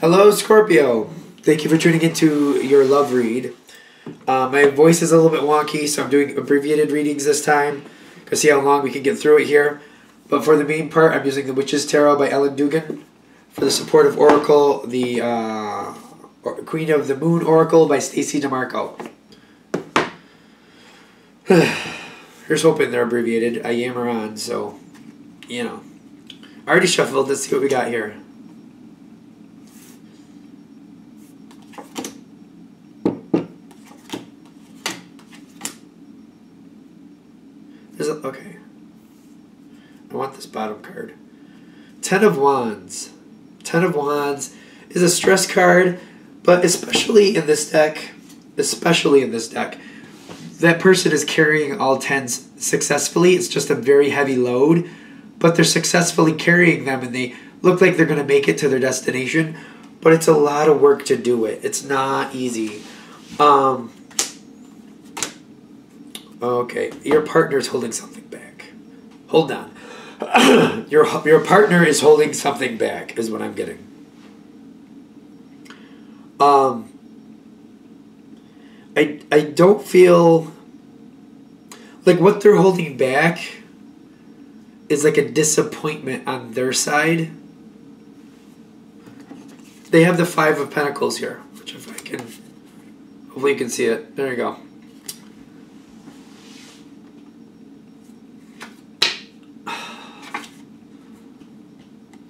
Hello, Scorpio. Thank you for tuning into your love read. My voice is a little bit wonky, so I'm doing abbreviated readings this time to see how long we can get through it here. But for the main part, I'm using The Witch's Tarot by Ellen Dugan. For the supportive oracle, the Queen of the Moon Oracle by Stacey DeMarco. Here's hoping they're abbreviated. I yammer on, so, you know. I already shuffled. Let's see what we got here. Okay. I want this bottom card. Ten of Wands. Ten of Wands is a stress card, but especially in this deck, that person is carrying all tens successfully. It's just a very heavy load, but they're successfully carrying them, and they look like they're going to make it to their destination, but it's a lot of work to do it. It's not easy. Okay, your partner's holding something back. Hold on. Your partner is holding something back, is what I'm getting. I don't feel like what they're holding back is like a disappointment on their side. They have the Five of Pentacles here, which if I can, hopefully you can see it. There you go.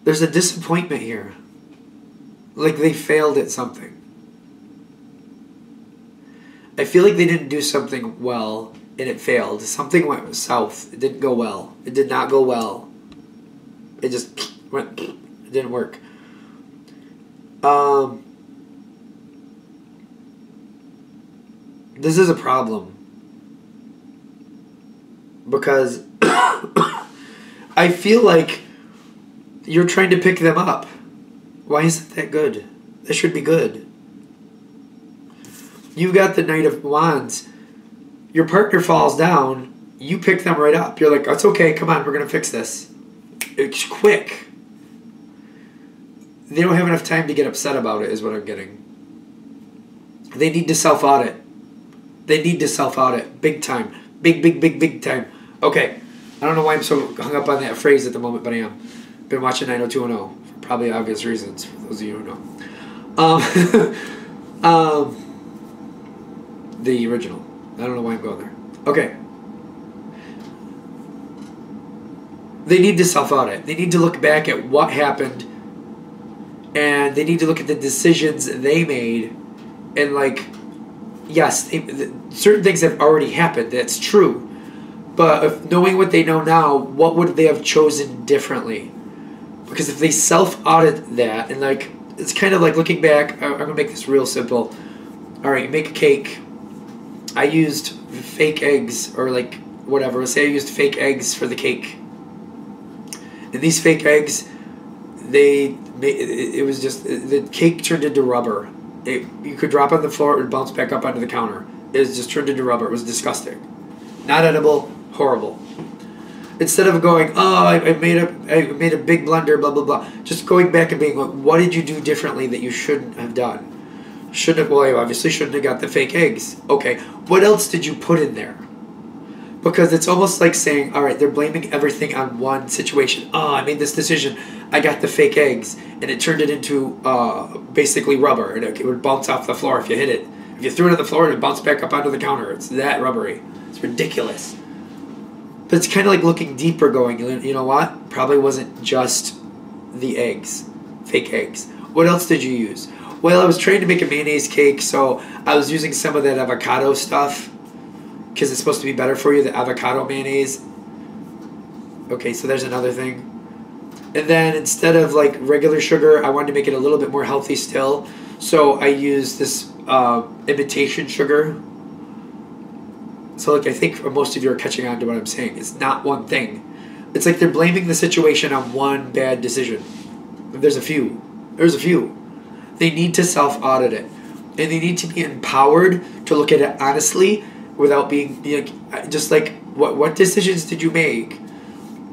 There's a disappointment here. Like they failed at something. I feel like they didn't do something well and it failed. Something went south. It didn't go well. It did not go well. It just went, it didn't work. This is a problem. Because I feel like you're trying to pick them up. Why isn't that good? That should be good. You've got the Knight of Wands. Your partner falls down. You pick them right up. You're like, it's okay. Come on, we're going to fix this. It's quick. They don't have enough time to get upset about it is what I'm getting. They need to self-audit. They need to self-audit. Big time. Big time. Okay. I don't know why I'm so hung up on that phrase at the moment, but I am. Been watching 90210 for probably obvious reasons, for those of you who know. The original. I don't know why I'm going there. Okay. They need to self-audit. They need to look back at what happened, and they need to look at the decisions they made, and like, yes, certain things have already happened. That's true. But if knowing what they know now, what would they have chosen differently? Because if they self-audit that, and like, it's kind of like looking back, I'm going to make this real simple. All right, you make a cake. I used fake eggs, or like, whatever. Let's say I used fake eggs for the cake. And these fake eggs, it was just, the cake turned into rubber. You could drop on the floor, it would bounce back up onto the counter. It was just turned into rubber. It was disgusting. Not edible, horrible. Instead of going, oh, I made a big blunder, blah, blah, blah. Just going back and being like, what did you do differently that you shouldn't have done? Well, you obviously shouldn't have got the fake eggs. Okay, what else did you put in there? Because it's almost like saying, all right, they're blaming everything on one situation. Oh, I made this decision. I got the fake eggs, and it turned it into basically rubber, and it would bounce off the floor if you hit it. If you threw it on the floor, it would bounce back up onto the counter. It's that rubbery. It's ridiculous. But it's kind of like looking deeper, going, you know what? Probably wasn't just the eggs, fake eggs. What else did you use? Well, I was trying to make a mayonnaise cake, so I was using some of that avocado stuff because it's supposed to be better for you, the avocado mayonnaise. Okay, so there's another thing. And then instead of like regular sugar, I wanted to make it a little bit more healthy still. So I used this imitation sugar. So like I think most of you are catching on to what I'm saying. It's not one thing. It's like they're blaming the situation on one bad decision. There's a few. There's a few. They need to self-audit it. And they need to be empowered to look at it honestly without being like, just like, what decisions did you make?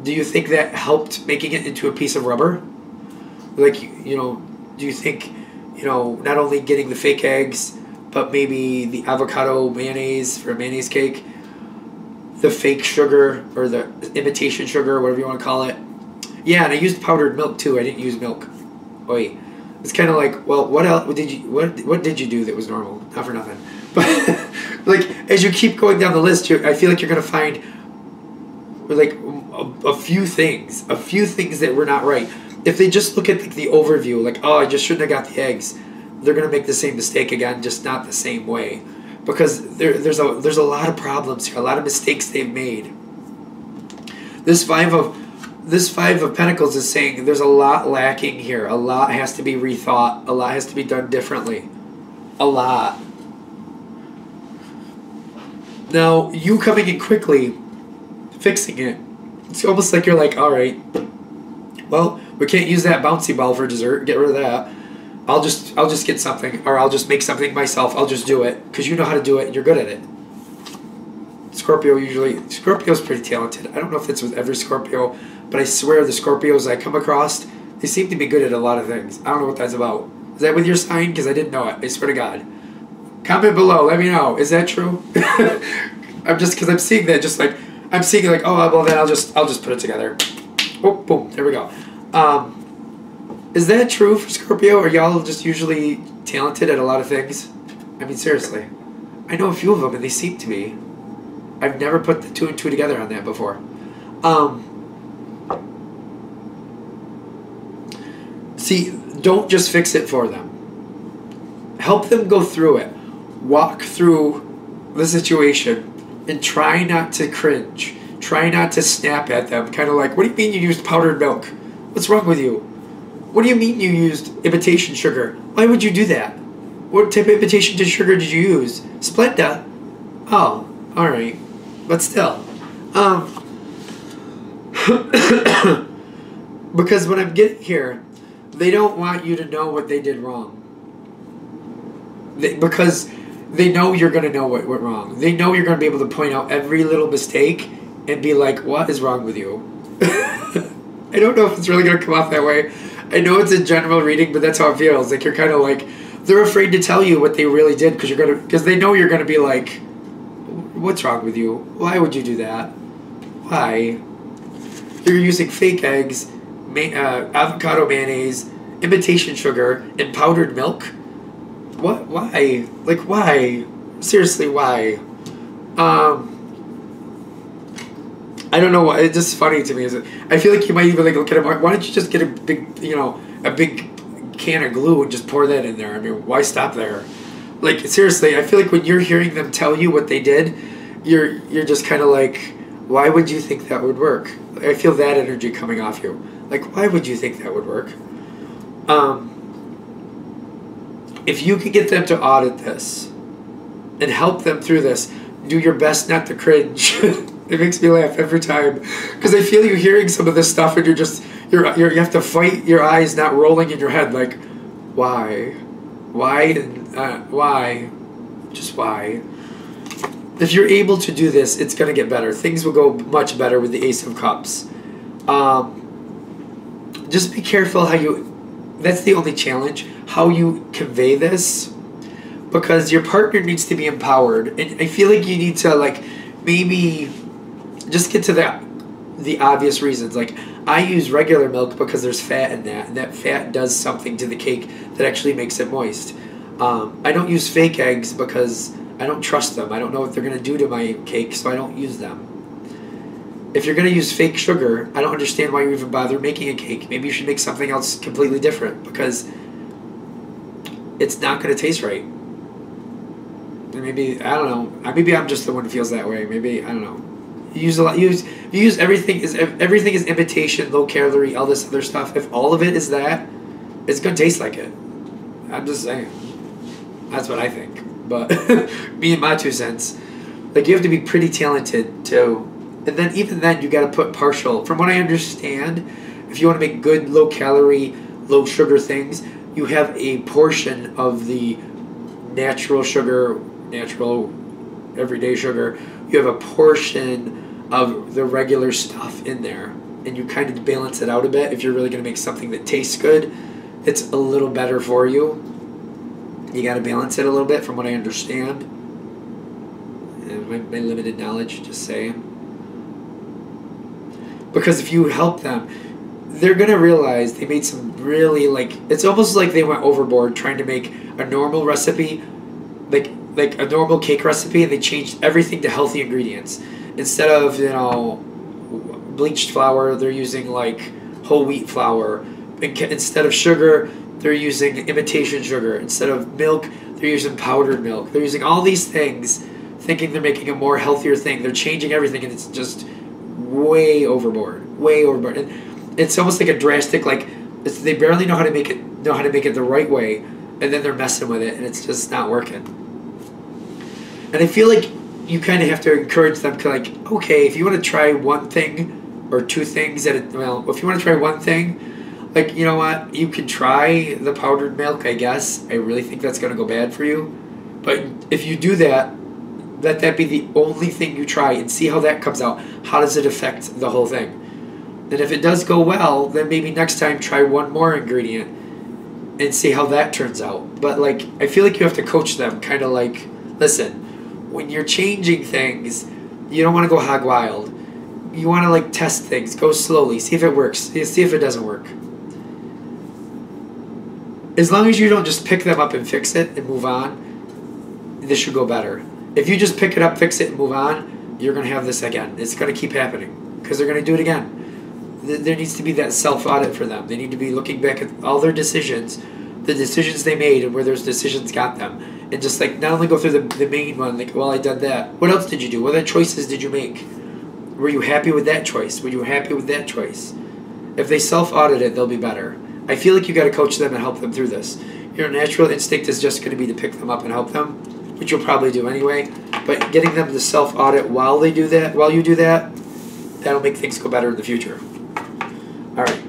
Do you think that helped making it into a piece of rubber? Like, you know, do you think you know, not only getting the fake eggs, but maybe the avocado mayonnaise for a mayonnaise cake, the fake sugar or the imitation sugar, whatever you want to call it. Yeah, and I used powdered milk too. I didn't use milk. Wait, it's kind of like, well, what else did you what did you do that was normal? Not for nothing, but like as you keep going down the list, I feel like you're gonna find like a few things that were not right. If they just look at the overview, like, oh, I just shouldn't have got the eggs, they're gonna make the same mistake again, just not the same way, because there's a lot of problems here, a lot of mistakes they've made. This five of Pentacles is saying there's a lot lacking here. A lot has to be rethought. A lot has to be done differently. A lot. Now, you coming in quickly, fixing it, it's almost like you're like, all right, well, we can't use that bouncy ball for dessert. Get rid of that. I'll just get something, or I'll just make something myself. I'll just do it because you know how to do it and you're good at it. Scorpio's pretty talented. I don't know if it's with every Scorpio, but I swear the Scorpios I come across, they seem to be good at a lot of things. I don't know what that's about. Is that with your sign? Because I didn't know it. I swear to God. Comment below. Let me know. Is that true? Because I'm seeing that, just like I'm seeing like, oh well, then I'll just put it together. Oh, boom, there we go. Is that true for Scorpio? Are y'all just usually talented at a lot of things? I mean, seriously. I know a few of them, and they seem to be. I've never put the 2 and 2 together on that before. See, don't just fix it for them. Help them go through it. Walk through the situation and try not to cringe. Try not to snap at them. Kind of like, what do you mean you used powdered milk? What's wrong with you? What do you mean you used imitation sugar? Why would you do that? What type of imitation sugar did you use? Splenda. Oh, alright. But still. Because when I'm getting here, they don't want you to know what they did wrong. Because they know you're going to know what went wrong. They know you're going to be able to point out every little mistake and be like, what is wrong with you? I don't know if it's really going to come off that way. I know it's a general reading, but that's how it feels. Like you're kind of like, they're afraid to tell you what they really did because they know you're going to be like, what's wrong with you? Why would you do that? Why? You're using fake eggs, avocado mayonnaise, imitation sugar, and powdered milk? What? Why? Like, why? Seriously, why? I don't know why. It's just funny to me. I feel like you might even like look at it. Why don't you just get a big, a big can of glue and just pour that in there? I mean, why stop there? Like, seriously, I feel like when you're hearing them tell you what they did, you're just kind of like, why would you think that would work? I feel that energy coming off you. Like, why would you think that would work? If you could get them to audit this and help them through this, do your best not to cringe. It makes me laugh every time because I feel you hearing some of this stuff and you have to fight your eyes not rolling in your head like, why? Why? Just why? If you're able to do this, it's going to get better. Things will go much better with the Ace of Cups. Just be careful how that's the only challenge, how you convey this, because your partner needs to be empowered. And I feel like you need to like maybe just get to the obvious reasons. Like, I use regular milk because there's fat in that, and that fat does something to the cake that actually makes it moist. I don't use fake eggs because I don't trust them. I don't know what they're going to do to my cake, so I don't use them. If you're going to use fake sugar, I don't understand why you even bother making a cake. Maybe you should make something else completely different because it's not going to taste right. Maybe, I don't know. Maybe I'm just the one who feels that way. Maybe, I don't know. You use a lot. You use everything is imitation, low calorie, all this other stuff. If all of it is that, it's gonna taste like it. I'm just saying. That's what I think. But me and my 2 cents. Like, you have to be pretty talented too. And then even then you got to put partial. From what I understand, if you want to make good low calorie, low sugar things, you have a portion of the natural sugar, natural everyday sugar. You have a portion of the regular stuff in there, and you kind of balance it out a bit. If you're really going to make something that tastes good, it's a little better for you. You got to balance it a little bit from what I understand. And my limited knowledge, just saying. Because if you help them, they're going to realize they made some really, like, it's almost like they went overboard trying to make a normal recipe, like a normal cake recipe, and they changed everything to healthy ingredients. Instead of, bleached flour, they're using, like, whole wheat flour. Instead of sugar, they're using imitation sugar. Instead of milk, they're using powdered milk. They're using all these things, thinking they're making a more healthier thing. They're changing everything, and it's just way overboard. Way overboard. And it's almost like a drastic, like, they barely know how to make it the right way, and then they're messing with it, and it's just not working. And I feel like you kind of have to encourage them to, like, okay, if you want to try one thing or two things if you want to try one thing, like, you know what, you can try the powdered milk, I guess. I really think that's going to go bad for you. But if you do that, let that be the only thing you try and see how that comes out. How does it affect the whole thing? And if it does go well, then maybe next time try one more ingredient and see how that turns out. But, like, I feel like you have to coach them, kind of like, listen, when you're changing things, you don't want to go hog wild. You want to, like, test things. Go slowly. See if it works. See if it doesn't work. As long as you don't just pick them up and fix it and move on, this should go better. If you just pick it up, fix it, and move on, you're going to have this again. It's going to keep happening because they're going to do it again. There needs to be that self-audit for them. They need to be looking back at all their decisions, the decisions they made, and where those decisions got them. And just, like, not only go through the main one, like, well, I did that. What else did you do? What other choices did you make? Were you happy with that choice? Were you happy with that choice? If they self-audit it, they'll be better. I feel like you got to coach them and help them through this. Your natural instinct is just going to be to pick them up and help them, which you'll probably do anyway. But getting them to self-audit while you do that, that'll make things go better in the future. All right.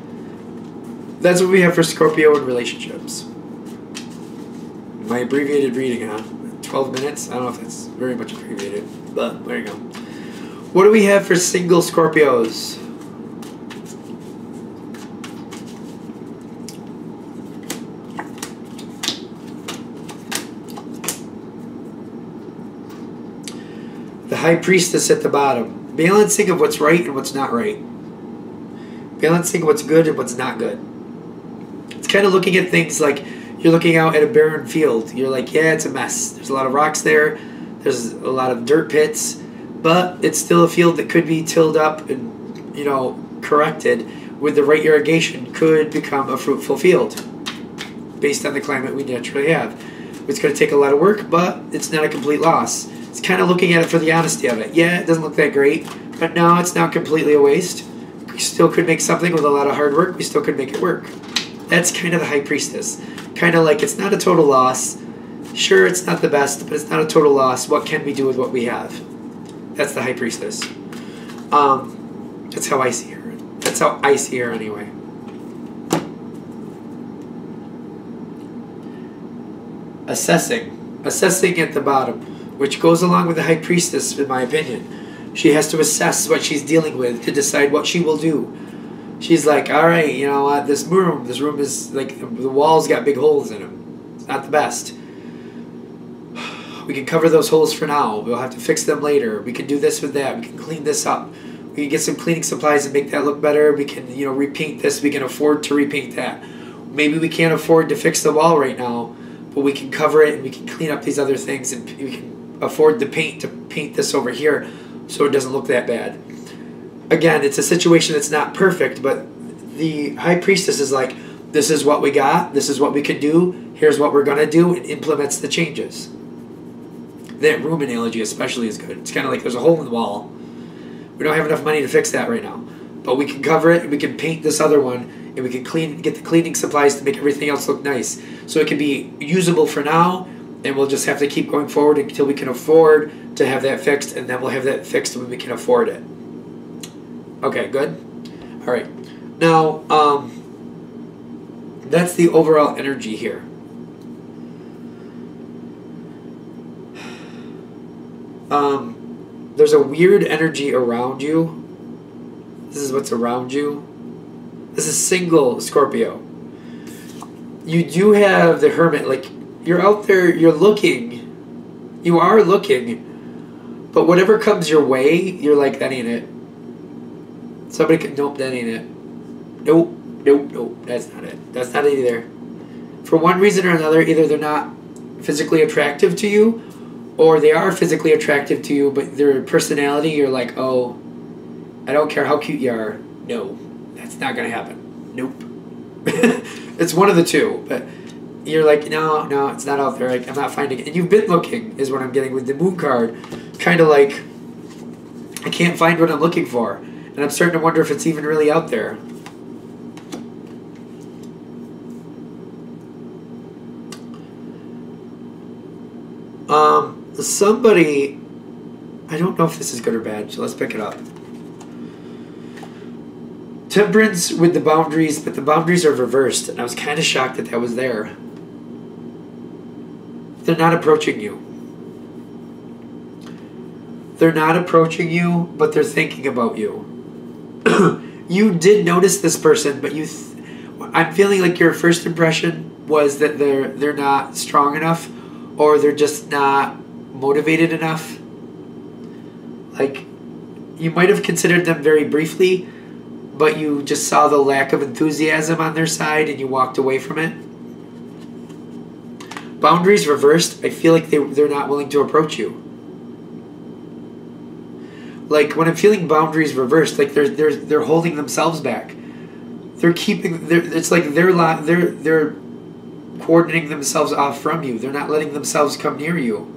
That's what we have for Scorpio and relationships. My abbreviated reading, huh? 12 minutes? I don't know if that's very much abbreviated, but there you go. What do we have for single Scorpios? The High Priestess at the bottom. Balancing of what's right and what's not right. Balancing what's good and what's not good. It's kind of looking at things like you're looking out at a barren field. You're like, yeah, it's a mess. There's a lot of rocks there. There's a lot of dirt pits. But it's still a field that could be tilled up and, corrected with the right irrigation, could become a fruitful field based on the climate we naturally have. It's going to take a lot of work, but it's not a complete loss. It's kind of looking at it for the honesty of it. Yeah, it doesn't look that great, but no, it's not completely a waste. We still could make something with a lot of hard work. We still could make it work. That's kind of the High Priestess. Kind of like, it's not a total loss. Sure, it's not the best, but it's not a total loss. What can we do with what we have? That's the High Priestess. That's how I see her. That's how I see her anyway. Assessing. Assessing at the bottom, which goes along with the High Priestess, in my opinion. She has to assess what she's dealing with to decide what she will do. She's like, all right, you know what, this room is like, the walls got big holes in them. It's not the best. We can cover those holes for now. We'll have to fix them later. We can do this with that. We can clean this up. We can get some cleaning supplies and make that look better. We can, repaint this. We can afford to repaint that. Maybe we can't afford to fix the wall right now, but we can cover it and we can clean up these other things, and we can afford the paint to paint this over here so it doesn't look that bad. Again, it's a situation that's not perfect, but the High Priestess is like, this is what we got. This is what we can do. Here's what we're going to do, and implements the changes. That room analogy especially is good. It's kind of like there's a hole in the wall. We don't have enough money to fix that right now. But we can cover it, and we can paint this other one, and we can get the cleaning supplies to make everything else look nice. So it can be usable for now, and we'll just have to keep going forward until we can afford to have that fixed, and then we'll have that fixed when we can afford it. Okay, good? All right. Now, that's the overall energy here. There's a weird energy around you. This is what's around you. This is single Scorpio. You do have the Hermit, like, You're out there, you're looking. You are looking. But whatever comes your way, you're like, that ain't it. Somebody could, nope, that ain't it. Nope, nope, nope, that's not it. That's not it either. For one reason or another, either they're not physically attractive to you, or they are physically attractive to you, but their personality, you're like, oh, I don't care how cute you are. No, that's not going to happen. Nope. It's one of the two, but you're like, no, no, it's not out there. Like, I'm not finding it. And you've been looking, is what I'm getting with the moon card. Kind of like, I can't find what I'm looking for. And I'm starting to wonder if it's even really out there. Somebody, I don't know if this is good or bad, so let's pick it up. Temperance with the boundaries, but the boundaries are reversed, and I was kind of shocked that that was there. They're not approaching you. They're not approaching you, but they're thinking about you. You did notice this person, but I'm feeling like your first impression was that they're not strong enough, or they're just not motivated enough. Like, you might have considered them very briefly, but you just saw the lack of enthusiasm on their side and you walked away from it. Boundaries reversed, I feel like they're not willing to approach you. Like, when I'm feeling boundaries reversed, like they're holding themselves back. It's like they're coordinating themselves off from you. They're not letting themselves come near you.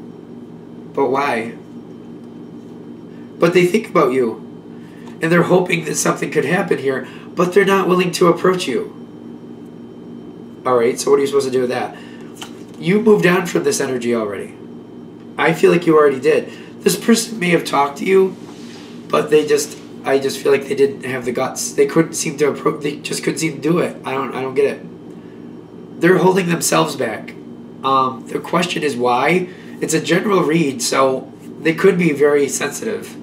But why? But they think about you. And they're hoping that something could happen here, but they're not willing to approach you. Alright, so what are you supposed to do with that? You moved on from this energy already. I feel like you already did. This person may have talked to you, but I just feel like they didn't have the guts. They couldn't seem to approach, they just couldn't seem to do it. I don't get it. They're holding themselves back. The question is why? It's a general read, so they could be very sensitive.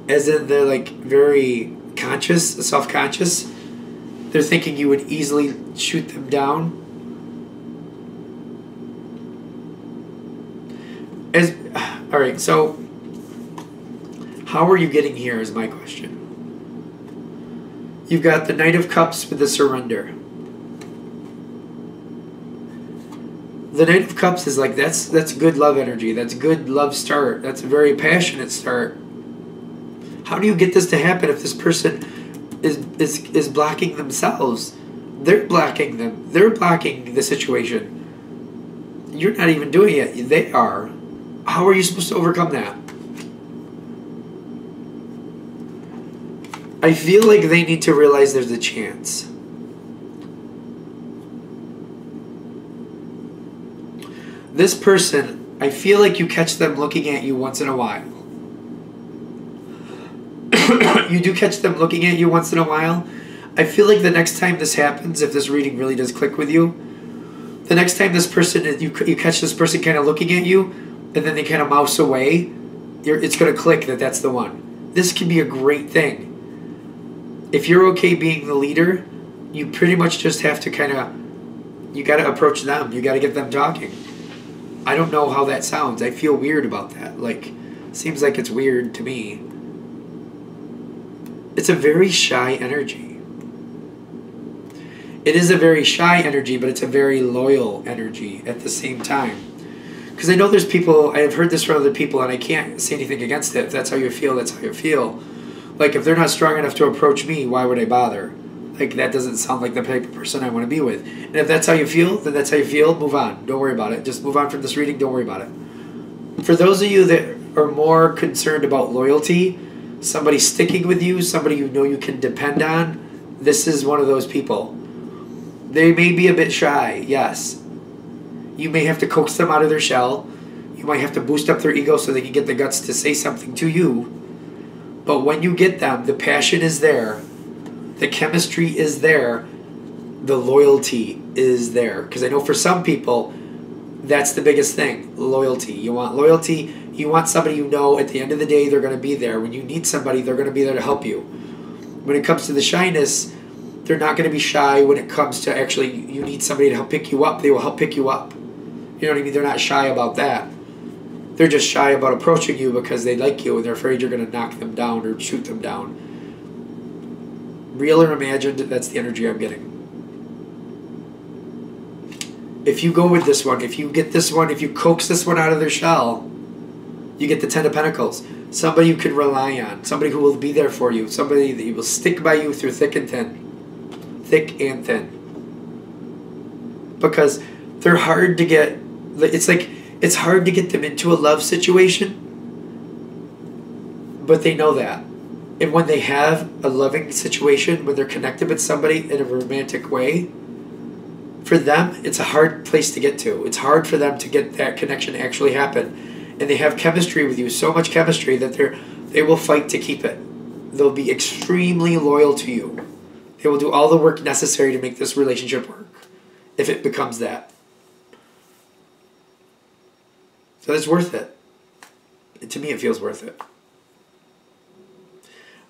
As in they're like very conscious, self-conscious. They're thinking you would easily shoot them down. Alright, so how are you getting here is my question. You've got the Knight of Cups with the surrender. The Knight of Cups is like, that's good love energy. That's good love start. That's a very passionate start. How do you get this to happen if this person is blocking themselves? They're blocking them. They're blocking the situation. You're not even doing it. They are. How are you supposed to overcome that? I feel like they need to realize there's a chance. This person, I feel like you catch them looking at you once in a while. You do catch them looking at you once in a while. I feel like the next time this happens, if this reading really does click with you, the next time this person, you catch this person kind of looking at you, and then they kind of mouse away, it's going to click that that's the one. This can be a great thing. If you're okay being the leader, you pretty much just have to you got to approach them. You got to get them talking. I don't know how that sounds. I feel weird about that. Like, seems like it's weird to me. It's a very shy energy. It is a very shy energy, but it's a very loyal energy at the same time. Because I know there's people, I have heard this from other people, and I can't say anything against it. If that's how you feel, that's how you feel. Like, if they're not strong enough to approach me, why would I bother? Like, that doesn't sound like the type of person I want to be with. And if that's how you feel, then that's how you feel. Move on. Don't worry about it. Just move on from this reading. Don't worry about it. For those of you that are more concerned about loyalty, somebody sticking with you, somebody you know you can depend on, this is one of those people. They may be a bit shy, yes. You may have to coax them out of their shell. You might have to boost up their ego so they can get the guts to say something to you. But when you get them, the passion is there. The chemistry is there. The loyalty is there. Because I know for some people, that's the biggest thing. Loyalty. You want loyalty. You want somebody you know at the end of the day they're going to be there. When you need somebody, they're going to be there to help you. When it comes to the shyness, They're not going to be shy when it comes to actually you need somebody to help pick you up. They will help pick you up. You know what I mean? They're not shy about that. They're just shy about approaching you because they like you and they're afraid you're going to knock them down or shoot them down. Real or imagined, that's the energy I'm getting. If you go with this one, if you get this one, if you coax this one out of their shell, you get the Ten of Pentacles. Somebody you can rely on. Somebody who will be there for you. Somebody that will stick by you through thick and thin. Thick and thin. Because they're hard to get. It's hard to get them into a love situation. But they know that. And when they have a loving situation, when they're connected with somebody in a romantic way, for them, it's a hard place to get to. It's hard for them to get that connection to actually happen. And they have chemistry with you, so much chemistry that they will fight to keep it. They'll be extremely loyal to you. They will do all the work necessary to make this relationship work, if it becomes that. So it's worth it. To me, it feels worth it.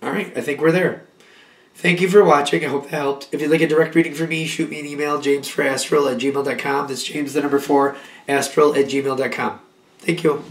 All right, I think we're there. Thank you for watching. I hope that helped. If you'd like a direct reading from me, shoot me an email, jamesforastral@gmail.com. That's James, the number 4, astral@gmail.com. Thank you.